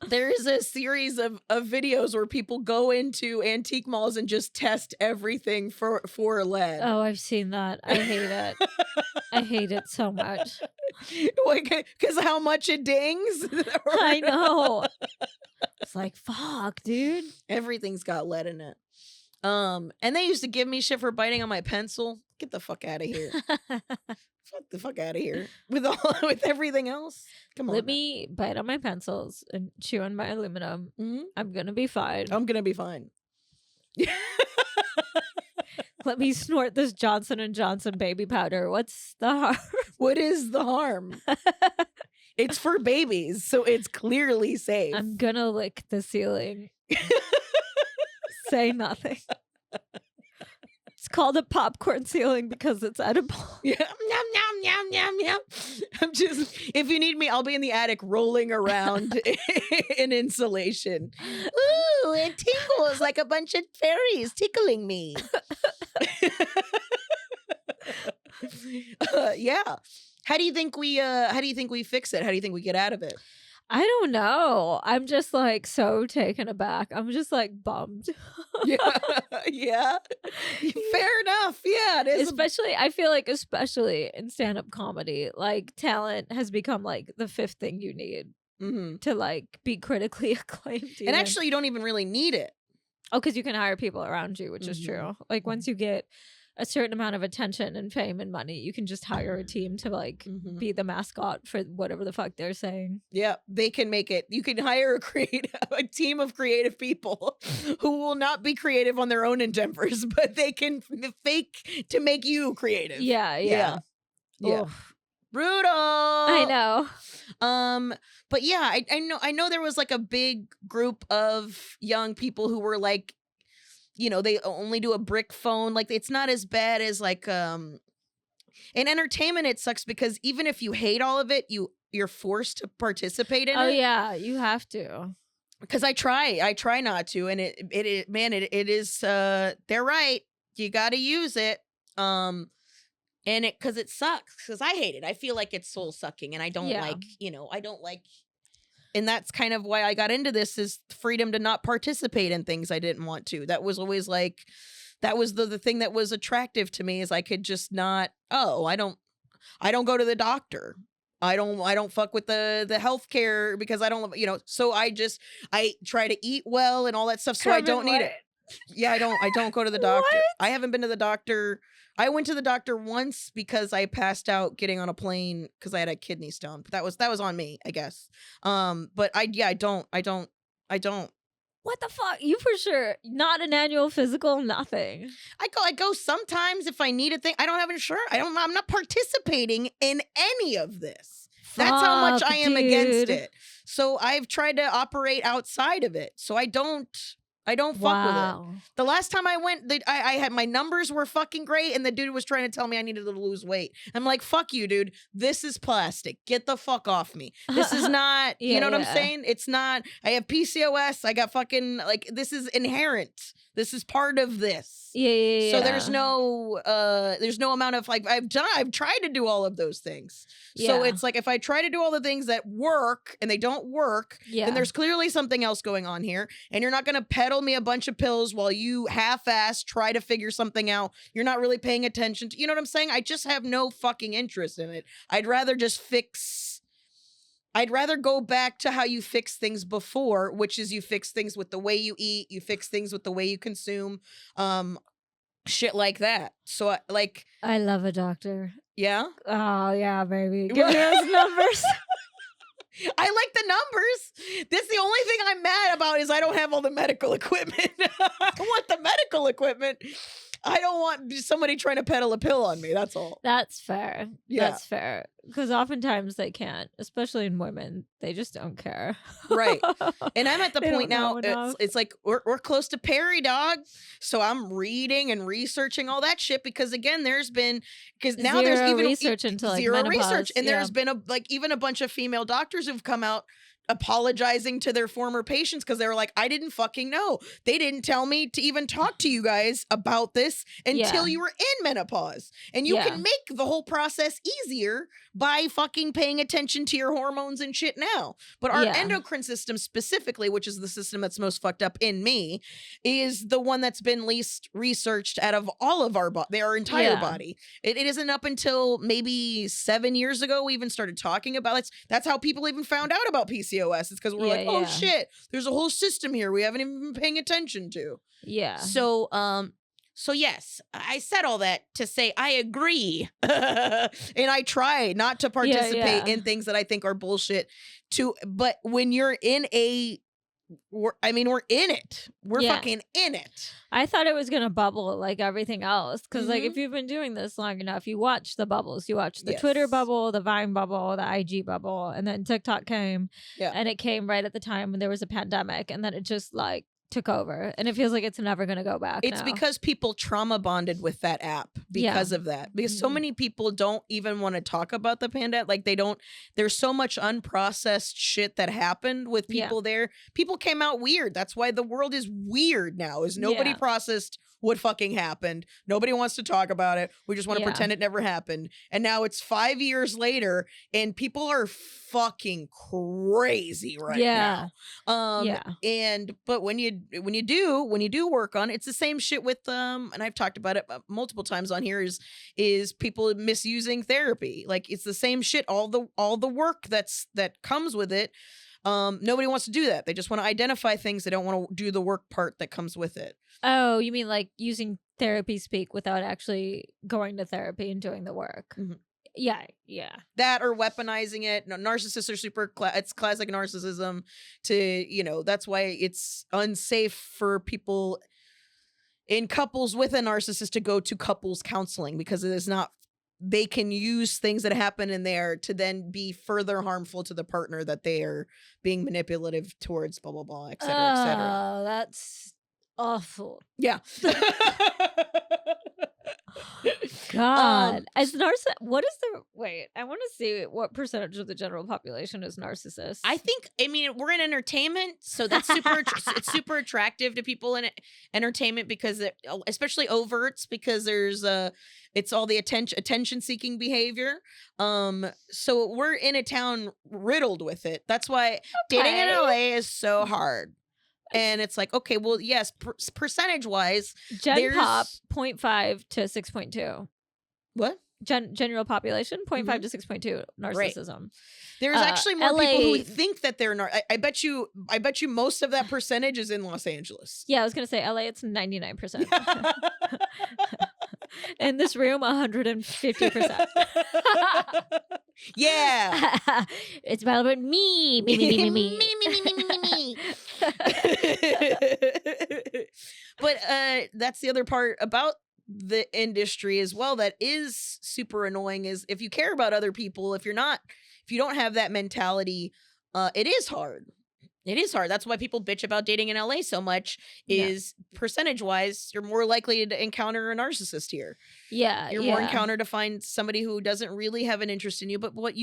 There is a series of videos where people go into antique malls and just test everything for lead. Oh, I've seen that. I hate it. I hate it so much. Because how much it dings? I know. It's like, fuck, dude. Everything's got lead in it. And they used to give me shit for biting on my pencil. Get the fuck out of here. Fuck the fuck out of here. With everything else. Come on. Let me bite on my pencils and chew on my aluminum. I'm gonna be fine. I'm gonna be fine. Let me snort this Johnson & Johnson baby powder. What's the harm? What is the harm? It's for babies, so it's clearly safe. I'm gonna lick the ceiling. Say nothing. It's called a popcorn ceiling because it's edible. Yeah. Nom, nom, nom, nom, nom. I'm just, if you need me, I'll be in the attic rolling around in insulation. Ooh, it tingles like a bunch of fairies tickling me. Yeah. How do you think we fix it? How do you think we get out of it? I don't know. I'm just like so taken aback. I'm just like bummed. Yeah. Fair enough. Yeah, it is. Especially, I feel like, especially in stand-up comedy, like talent has become like the fifth thing you need to like be critically acclaimed. And actually, you don't even really need it. Oh, because you can hire people around you, which is true. Like once you get a certain amount of attention and fame and money, you can just hire a team to like be the mascot for whatever the fuck they're saying. Yeah, they can make it. You can hire a team of creative people who will not be creative on their own endeavors, but they can fake to make you creative. Yeah. Brutal. I know. But yeah, I know there was like a big group of young people who were like, you know, they only do a brick phone. Like, it's not as bad as like in entertainment. It sucks because even if you hate all of it, you're forced to participate in it. Oh yeah, you have to. Because I try not to, and it is they're right. You got to use it. And it because it sucks because I hate it. I feel like it's soul sucking, and I don't like, I don't like. And that's kind of why I got into this, is freedom to not participate in things I didn't want to. That was always like, that was the thing that was attractive to me, is I could just not, I don't go to the doctor. I don't fuck with the healthcare because I don't, so I try to eat well and all that stuff. So I don't need it. Yeah, I don't go to the doctor. What? I haven't been to the doctor. I went to the doctor once because I passed out getting on a plane because I had a kidney stone. But that was on me, I guess. But I don't What the fuck? You for sure not an annual physical, nothing. I go sometimes if I need a thing. I don't have insurance. I'm not participating in any of this. That's how much I am against it. So I've tried to operate outside of it. So I don't fuck with it. The last time I went, I had my numbers were fucking great, and the dude was trying to tell me I needed to lose weight. I'm like, fuck you, dude. This is plastic. Get the fuck off me. This is not, you know what I'm saying? It's not, I have PCOS. I got fucking, like, this is inherent. This is part of this. Yeah. So there's no amount of, like, I've tried to do all of those things. So it's like, if I try to do all the things that work and they don't work, then there's clearly something else going on here. And you're not going to peddle me a bunch of pills while you half-ass try to figure something out. You're not really paying attention to, you know what I'm saying? I just have no fucking interest in it. I'd rather go back to how you fix things before, which is you fix things with the way you eat, you fix things with the way you consume, shit like that. So I love a doctor. Yeah? Oh yeah, baby. Give me those numbers. I like the numbers. That's the only thing I'm mad about is I don't have all the medical equipment. I want the medical equipment. I don't want somebody trying to peddle a pill on me. That's all. That's fair. Yeah. That's fair. Because oftentimes they can't, especially in women. They just don't care. Right. And I'm at the point now, it's like we're close to Perry, dog. So I'm reading and researching all that shit because, again, there's now there's even research into like zero menopause. research. And there's been even a bunch of female doctors who've come out apologizing to their former patients because they were like, I didn't fucking know. They didn't tell me to even talk to you guys about this until you were in menopause. And you can make the whole process easier by fucking paying attention to your hormones and shit now. But our endocrine system specifically, which is the system that's most fucked up in me, is the one that's been least researched out of all of our entire body. It isn't up until maybe 7 years ago we even started talking about it. That's how people even found out about PCOS. It's because we're like, oh shit, there's a whole system here we haven't even been paying attention to. Yeah. So yes, I said all that to say I agree. And I try not to participate in things that I think are bullshit but when you're in we're in it. We're fucking in it. I thought it was going to bubble like everything else. Because like if you've been doing this long enough, you watch the bubbles. You watch the Twitter bubble, the Vine bubble, the IG bubble. And then TikTok came. Yeah. And it came right at the time when there was a pandemic. And then it just like took over. And it feels like it's never going to go back. It's because people trauma bonded with that app because of that. Because so many people don't even want to talk about the pandemic. Like there's so much unprocessed shit that happened with people there. People came out weird. That's why the world is weird now, is nobody processed what fucking happened. Nobody wants to talk about it. We just want to pretend it never happened. And now it's 5 years later and people are fucking crazy right now. But when you do work on it, it's the same shit with and I've talked about it multiple times on here is people misusing therapy. Like it's the same shit, all the work that comes with it. Nobody wants to do that. They just want to identify things. They don't want to do the work part that comes with it. Oh, you mean like using therapy speak without actually going to therapy and doing the work? Mm-hmm. Yeah. That or weaponizing it. No, narcissists are it's classic narcissism that's why it's unsafe for people in couples with a narcissist to go to couples counseling because it is not. They can use things that happen in there to then be further harmful to the partner that they are being manipulative towards, blah, blah, blah, et cetera, et cetera. Oh, that's awful. Yeah. God. What is wait, I want to see what percentage of the general population is narcissist. We're in entertainment, so that's it's super attractive to people in entertainment because especially overts, because there's it's all the attention seeking behavior. So we're in a town riddled with it. That's why dating in LA is so hard. And it's like, okay, well, yes, percentage wise, Gen Pop 0.5 to 6.2. What? General population 0.5 to 6.2 narcissism. Right. There's actually more LA, people who think that they're I bet you most of that percentage is in Los Angeles. Yeah, I was gonna say LA. It's 99%. In this room, 150%. Yeah. It's about me. Me. Me. But that's the other part about the industry as well that is super annoying, is if you care about other people, if you don't have that mentality, it is hard. It is hard. That's why people bitch about dating in LA so much, is percentage wise, you're more likely to encounter a narcissist here. Yeah. You're more encountered to find somebody who doesn't really have an interest in you, but what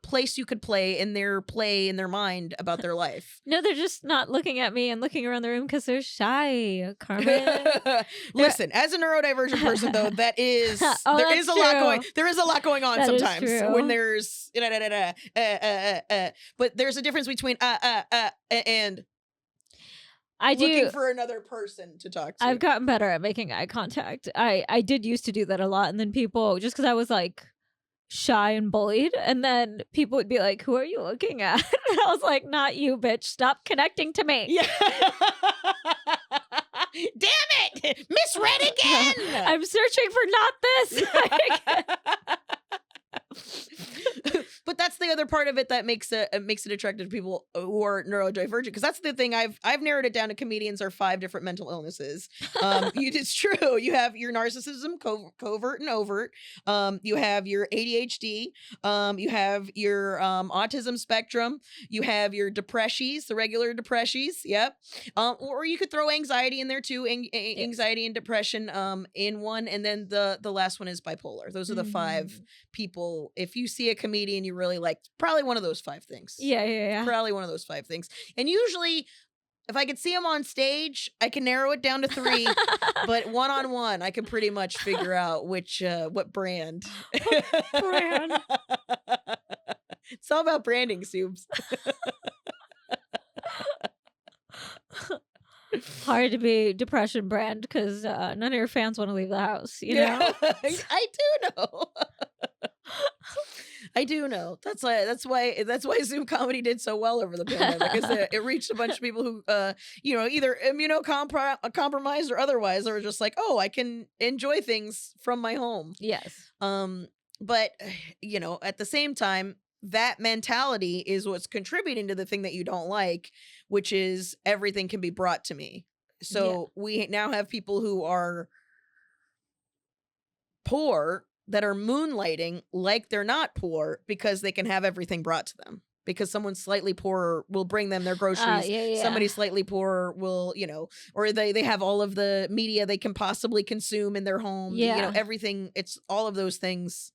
place you could play in their mind about their life. No, they're just not looking at me and looking around the room because they're shy, Carmen. Listen, as a neurodivergent person, though, there is a lot going on that sometimes when there's but there's a difference between and looking for another person to talk to. I've gotten better at making eye contact. I did used to do that a lot, and then people, just because I was like shy and bullied, and then people would be like, "Who are you looking at?" And I was like, "Not you, bitch. Stop connecting to me." Yeah. Damn it! Misread again! I'm searching for not this. But that's the other part of it that makes it attractive to people who are neurodivergent, because that's the thing. I've narrowed it down to comedians are 5 different mental illnesses. It's true. You have your narcissism, covert and overt. You have your ADHD. You have your autism spectrum. You have your depressies, the regular depressies. Yep. Or you could throw anxiety in there too. Anxiety and depression in one, and then the last one is bipolar. Those are the 5 people. If you see a comedian you really like, probably one of those 5 things. Yeah. Probably one of those 5 things. And usually, if I could see them on stage, I can narrow it down to 3. But one-on-one, I can pretty much figure out what brand. Brand. It's all about branding, Subs. Hard to be depression brand because none of your fans want to leave the house, you know? I do know. I do know. That's why Zoom comedy did so well over the pandemic, because it reached a bunch of people who either immunocompromised or otherwise, or just like, oh, I can enjoy things from my home. Yes. But at the same time, that mentality is what's contributing to the thing that you don't like, which is everything can be brought to me. So we now have people who are poor that are moonlighting like they're not poor because they can have everything brought to them. Because someone slightly poorer will bring them their groceries. Somebody slightly poorer will, or they have all of the media they can possibly consume in their home. Everything. It's all of those things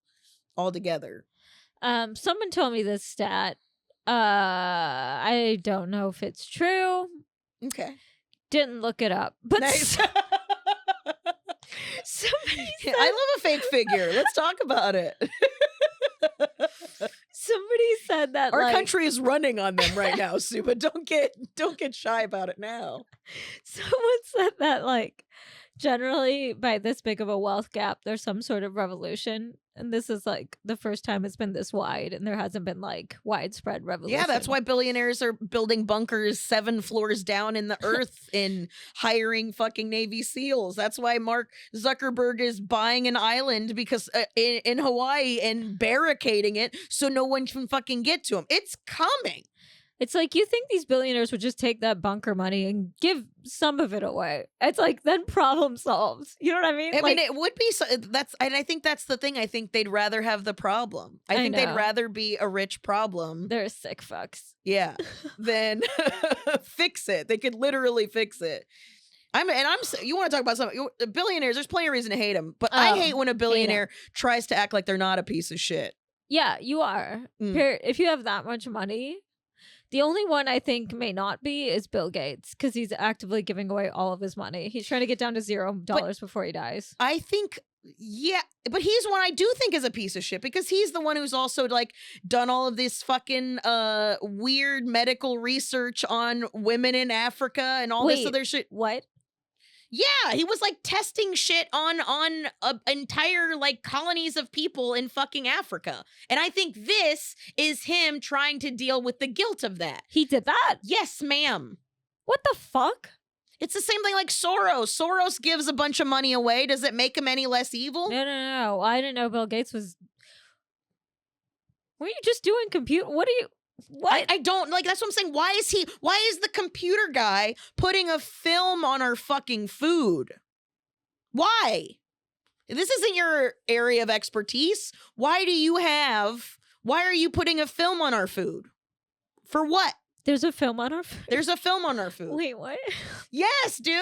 all together. Someone told me this stat. I don't know if it's true. Okay. Didn't look it up, but nice. Somebody said, I love a fake figure. Let's talk about it. Somebody said that our country is running on them right now, Sue, but don't get shy about it now. Someone said that generally by this big of a wealth gap, there's some sort of revolution. And this is the first time it's been this wide, and there hasn't been widespread revolution. Yeah, that's why billionaires are building bunkers 7 floors down in the earth and hiring fucking Navy SEALs. That's why Mark Zuckerberg is buying an island because in Hawaii and barricading it so no one can fucking get to him. It's coming. It's you think these billionaires would just take that bunker money and give some of it away. It's then problem solved. You know what I mean? I mean, it would be, and I think that's the thing. I think they'd rather have the problem. I think they'd rather be a rich problem. They're sick fucks. Yeah. Than fix it. They could literally fix it. You want to talk about something? Billionaires, there's plenty of reason to hate them, but I hate when a billionaire tries to act like they're not a piece of shit. Yeah, you are. If you have that much money. The only one I think may not be is Bill Gates, because he's actively giving away all of his money. He's trying to get down to $0 before he dies. I think, but he's one I do think is a piece of shit, because he's the one who's also done all of this fucking weird medical research on women in Africa and all this other shit. What? Yeah, he was testing shit on entire colonies of people in fucking Africa. And I think this is him trying to deal with the guilt of that. He did that? Yes, ma'am. What the fuck? It's the same thing like Soros. Soros gives a bunch of money away. Does it make him any less evil? No. I didn't know Bill Gates was. Were you just doing computer? What are you? What? I don't like. That's what I'm saying. Why is the computer guy putting a film on our fucking food? Why? This isn't your area of expertise. Why are you putting a film on our food? For what? There's a film on our food. There's a film on our food. Wait, what? Yes, dude.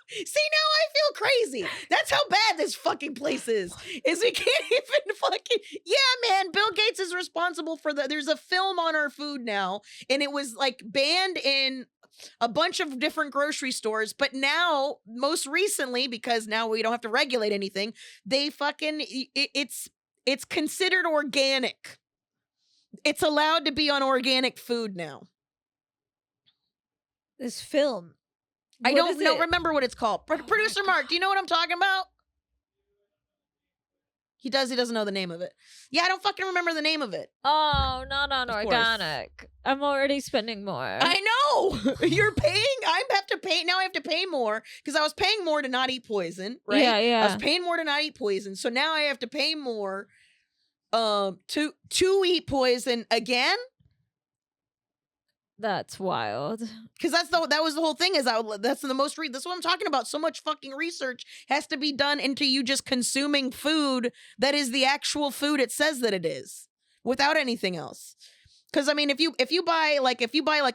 See, now I feel crazy. That's how bad this fucking place is we can't even fucking... Yeah, man, Bill Gates is responsible for there's a film on our food now, and it was like banned in a bunch of different grocery stores, but now, most recently, because now we don't have to regulate anything, they fucking... It's considered organic. It's allowed to be on organic food now. This film. I don't remember what it's called. Producer Mark, do you know what I'm talking about? He doesn't know the name of it. Yeah, I don't fucking remember the name of it. Oh, not on organic. I'm already spending more. I know. You're paying. I have to pay more because I was paying more to not eat poison, right? Yeah. I was paying more to not eat poison. So now I have to pay more to eat poison again. That's wild. Because that was the whole thing. That's what I'm talking about. So much fucking research has to be done into you just consuming food that is the actual food it says that it is, without anything else. Because I mean, if you buy like a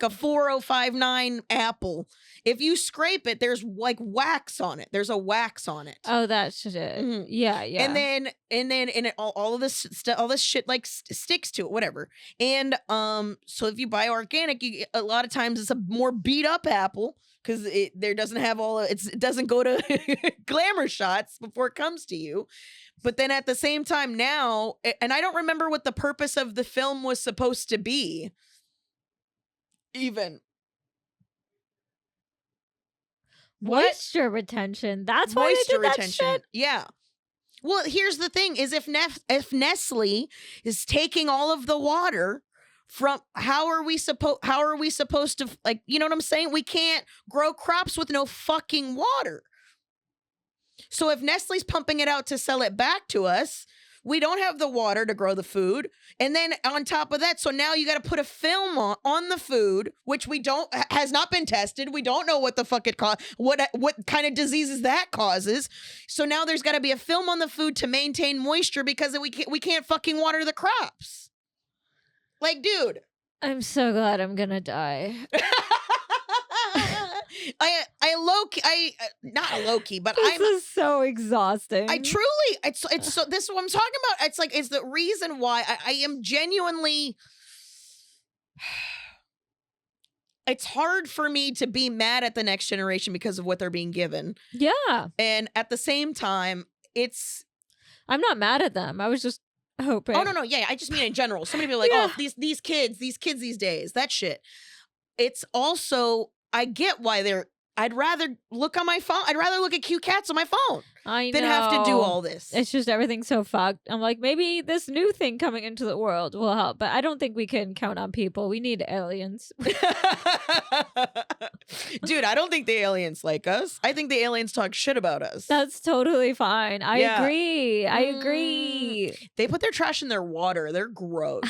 4059 apple, if you scrape it, there's like wax on it. There's a wax on it. Oh, that's it. Mm-hmm. Yeah. And then all of this shit like sticks to it, whatever. And so if you buy organic, a lot of times it's a more beat up apple because it doesn't go to glamour shots before it comes to you. But then at the same time now, and I don't remember what the purpose of the film was supposed to be. Even. Moisture retention. That's why they did that shit? Yeah. Well, here's the thing: is if Nestle is taking all of the water from, how are we supposed to, like, you know what I'm saying? We can't grow crops with no fucking water. So if Nestle's pumping it out to sell it back to us, we don't have the water to grow the food. And then on top of that, so now you got to put a film on the food, which has not been tested. We don't know what the fuck it causes, what kind of diseases that causes. So now there's got to be a film on the food to maintain moisture because we can't fucking water the crops. Like, dude. I'm so glad I'm gonna die. Not a low-key, but this is so exhausting. I truly, it's so, this is what I'm talking about. It's the reason why I am genuinely, it's hard for me to be mad at the next generation because of what they're being given. Yeah. And at the same time, I'm not mad at them. I was just hoping. Oh, no. Yeah, I just mean in general. Somebody be like, yeah. Oh, these kids these days, that shit. It's also, I get why I'd rather look on my phone. I'd rather look at cute cats on my phone than have to do all this. It's just everything's so fucked. I'm like, maybe this new thing coming into the world will help, but I don't think we can count on people. We need aliens. Dude, I don't think the aliens like us. I think the aliens talk shit about us. That's totally fine. I agree. They put their trash in their water. They're gross.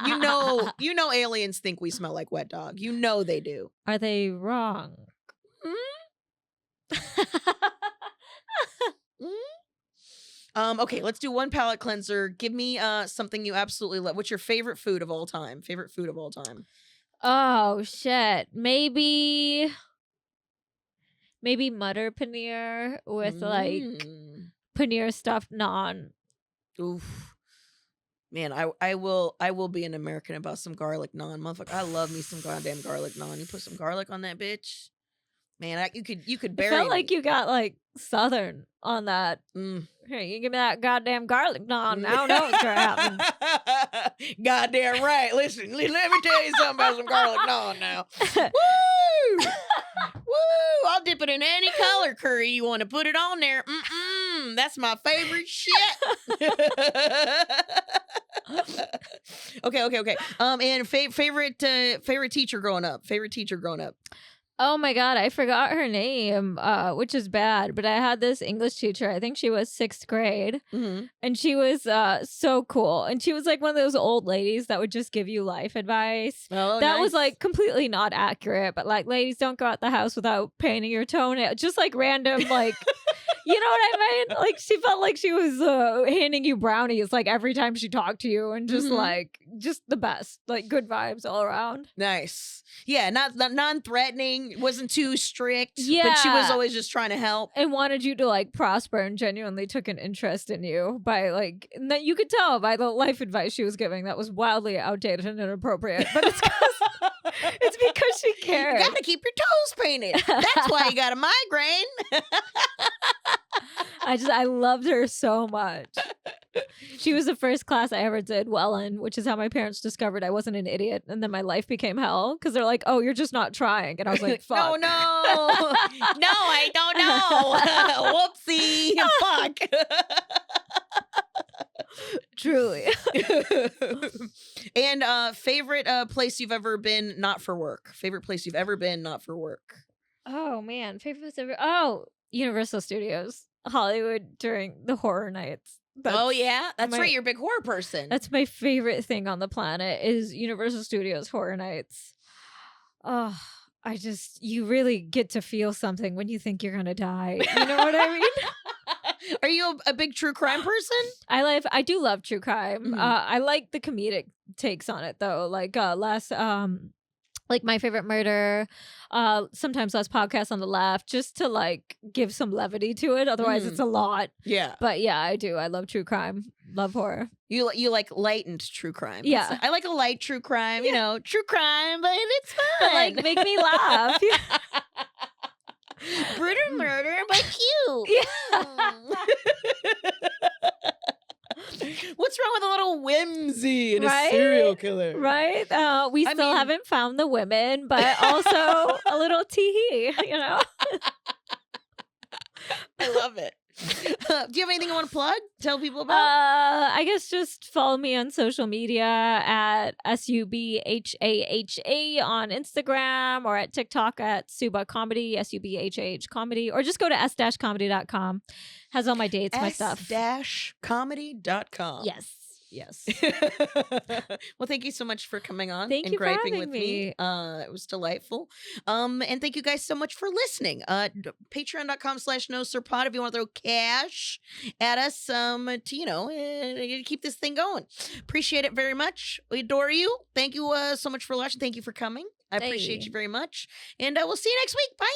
You know aliens think we smell like wet dog. You know they do. Are they wrong? Okay, let's do one palate cleanser. Give me something you absolutely love. What's your favorite food of all time? Oh shit. Maybe Mutter paneer with like paneer stuffed naan. Oof. Man, I will be an American about some garlic naan, motherfucker. I love me some goddamn garlic naan. You put some garlic on that bitch. Man, you could bury I felt me. like you got like Southern on that. Here, you give me that goddamn garlic naan. I don't know what's gonna happen. Goddamn right. Listen, let me tell you something about some garlic naan now. Woo! Woo! I'll dip it in any color curry you want to put it on there. That's my favorite shit. Okay. And favorite teacher growing up. Oh my God, I forgot her name, which is bad. But I had this English teacher. I think she was 6th grade, and she was so cool. And she was like one of those old ladies that would just give you life advice. Oh, That was nice. like completely not accurate. But like, ladies, don't go out the house without painting your toenail. Just like random, like. You know what I mean? Like, she felt like she was handing you brownies like every time she talked to you, and just like just the best, like good vibes all around. Nice. Yeah, not non-threatening, wasn't too strict. Yeah. But she was always just trying to help. And wanted you to like prosper, and genuinely took an interest in you by like, and that you could tell by the life advice she was giving that was wildly outdated and inappropriate. But it's because she cared. You gotta keep your toes painted. That's why you got a migraine. I loved her so much. She was the first class I ever did well in, which is how my parents discovered I wasn't an idiot. And then my life became hell because they're like, "Oh, you're just not trying." And I was like, "Fuck." No, I don't know. Whoopsie. Fuck. Truly. And favorite place you've ever been not for work? Favorite place you've ever been not for work? Oh man, favorite place ever. Oh, Universal Studios, Hollywood during the horror nights. Oh yeah, that's my- right. You're a big horror person. That's my favorite thing on the planet is Universal Studios horror nights. Oh, you really get to feel something when you think you're gonna die. You know what I mean? Are you a big true crime person? I do love true crime. Mhm. I like the comedic takes on it though. Like like My Favorite Murder, sometimes less podcasts on the left, just to like give some levity to it. Otherwise, it's a lot. Yeah. But yeah, I do. I love true crime. Love horror. You like lightened true crime. Yeah. I like a light true crime. You know, true crime, but it's fun. But like, make me laugh. Brutal murder, but cute. Yeah. What's wrong with a little whimsy and Right? a serial killer? Right? We I still mean- haven't found the women, but also a little tee, you know? I love it. Do you have anything you want to plug? Tell people about? I guess just follow me on social media at SUBHAHA on Instagram, or at TikTok at Subhah Comedy, SUBHAH Comedy, or just go to s-comedy.com. Has all my dates, my stuff. s-comedy.com. Yes. Well, thank you so much for coming on Thank and you for griping having with me. It was delightful. And thank you guys so much for listening. Patreon.com/NoSirPod if you want to throw cash at us to, keep this thing going. Appreciate it very much. We adore you. Thank you so much for watching. Thank you for coming. I appreciate Hey. you very much. And we'll see you next week. Bye.